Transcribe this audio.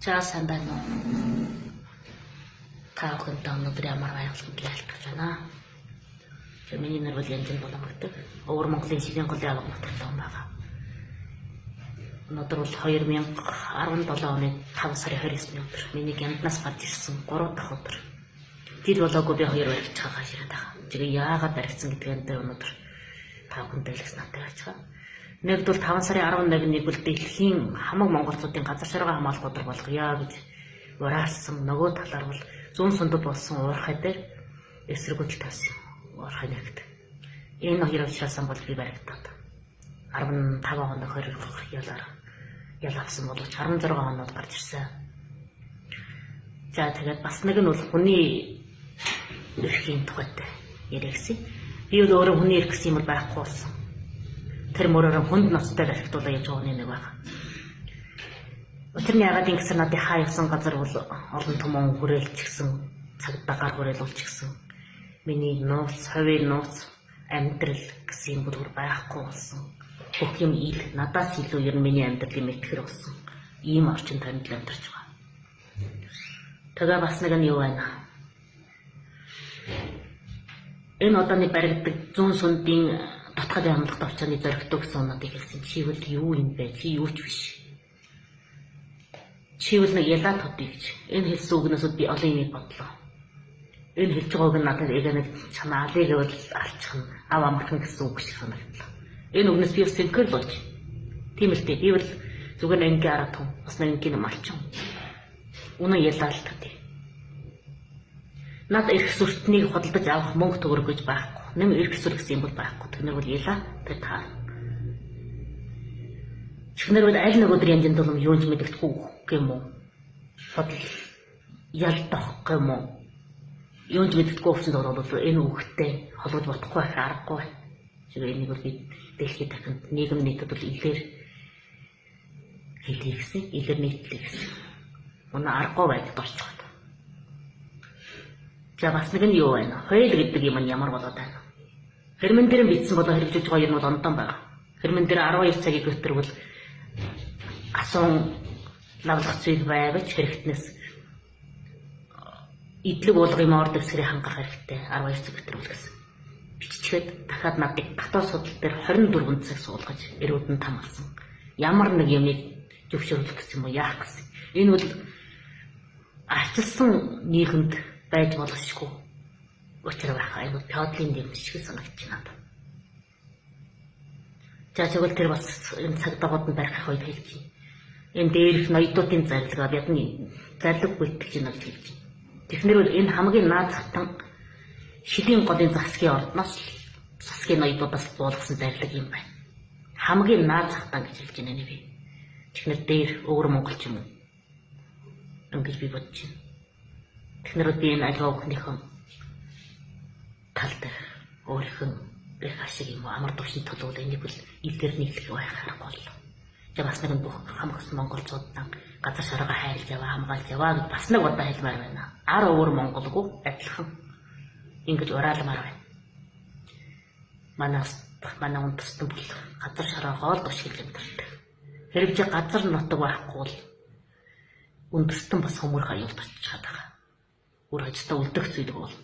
За сайн байна уу? Та бүхэнд өнөөдөр ямар аяглалт ялтаж байна. Миний нэр бол Янжин Боломжтой. Өвөр Монголын Шилэн голын алга нутагт байгаа. Өнөөдөр бол 2017 оны 5 сарын 29-ний өдөр. Миний гямднаас гарч ирсэн 3 дахь өдөр. Жил болоогүй би 2 баригч байгаа ширээд байгаа. Жигээ яагаад баригдсан гэдгээр дээр өнөөдөр та бүхэнд байлгас надад ярьж байгаа. Нэгд бол 5 сарын 11-ний бол дэлхийн хамаг монголчуудын газар шаргаа хамгаалах өдөр болгоё гэж ураалсан. Нөгөө талаар бол зүүн сундад болсон уурхай дээр эсрэгүүл тавьсан уурхай нэгт. Энэ хоёр учраас бол би баригдаад 15 хоног хоригдох ял авсан боловч 16 хоноод гарч ирсэн. За тэгээд бас нэг нь бол хүний эрхийн тухайтай яриагсан. Би бол өөрөө хүний эрх гэсэн юм бол байхгүй болсон. Тэр мөрөөр хүнд ноцтой баригдуулаа явж байгаа нэг байна. Өтөрний ягаад ингэсэн надад хаа явсан газар бол олон түмэн хүрээлчихсэн, цагдаа гар хүрээлүүлчихсэн. Миний нууц, хувийн нууц, амьдрал гэсэн юм бүр байхгүй болсон. Бүх юм ил надаас илүү ер нь миний амьдралын мэтгэр болсон. Ийм орчин томд амьдарч байгаа. Тэгээ бас нэг нь юу байна? Энэ одооны баригдаг зүүн сундын дотоод амлах товчооны зоригтой гэсэн оноод хэлсэн. Чивэл юу юм бэ? Чи юу ч биш. Чивэл нэг ялаа тодъё гэж. Энэ хэлсэн үгнээс би олон юм бодлоо. Энэ хэлж байгааг нь надад нэг чамаа алыг бол алчих нь ав амархан гэсэн үг шиг санагдлаа. Энэ үгнээс би сэнкэр болж. Тийм л дээ. Би бол зүгээр нэг ингээ арга тун. Бас нэг ингээ малчин. Үнэн ялаа л тодъё. Над эрх сүртнийг хөдөлж авах мөнгө төгрөг гэж байхгүй. Нэм эрх сүр гэсэн юм бол байхгүй. Тэгнэр бол ялаа тэр таа. Чихнэр бол аль нэг өдөр янзын тулам юунч мэддэхгүй гэм үү? Бодол ялдах гэм үү? Юунч мэддэхгүй болсон бол энэ үгтэй холбож бодохгүй аргагүй. Зүгээр энийг бол би дэлхийд дахинд нийгэм нийтэд бол илэр хэлхий гэсэн, илэр нийтлэх гэсэн. Үнэ аргагүй байдалд орчих. За бас нэг нь юу байна? Хоёул гэдэг юм нь ямар болоод байна? Хэрмэн дээр бичсэн болоо хэрэгжүүлж байгаа юм бол ондон байгаа. Хэрмэн дээр 12 цагийн өтөр бол асуун лавлах зүйл байвч хэрэгтнээс идлэг уулгын моор дэвсгэрийг хангах хэрэгтэй 12 цаг өтөр гэсэн. Биччихээд дахиад надад татвар судал дээр 24 цаг суулгаж эрүүдэнд тамгалсан. Ямар нэг юмыг зөвшөөрлөх гэсэн юм уу яах гэсэн. Энэ бол арчилсан нийгэмд байж болохгүй учраа байх айгуу пеодлын дэм шиг санагдчих надад. За тэгвэл тэр бас энэ цагдаагууд нь барих үед хэлж байна. Энэ дээрх ноёдуудын зарилгаа бидний зарлаг бүйтгэж байна гэж хэлж байна. Тэгэхээр бол энэ хамгийн наад хатан шилийн голын засгийн ордноос засгийн ноёдуудаас буулгасан зарлаг юм байна. Хамгийн наад хатан гэж хэлж байна нэ би. Тэгэхээр дээр өвөр монголч юм уу? Ингэж би бодож байна. Тэгэхээр би энэ аливаа бүхнийхөө талд өөрийнхөө их ашиг юм уу амар төвшин төлөвлөл энийг бол илэр нийлэх байх харахгүй боллоо. За бас нэг бүх хамгаас монголчуудаа газар шаргаа хайрлаж яваа хамгаалж яваа гэж бас нэг удаа хэлмээр байна. Ар өвөр монголгүй адилхан ингэж ураалмаар байна. Манай үндэстэн бол газар шаргаа хоол бошгил амьдардаг. Хэрвээ чи газар нутаг байхгүй бол үндэстэн бас хөмөр хаюулт очиж чадах. Өөр хажтаа үлдэх зүйл бол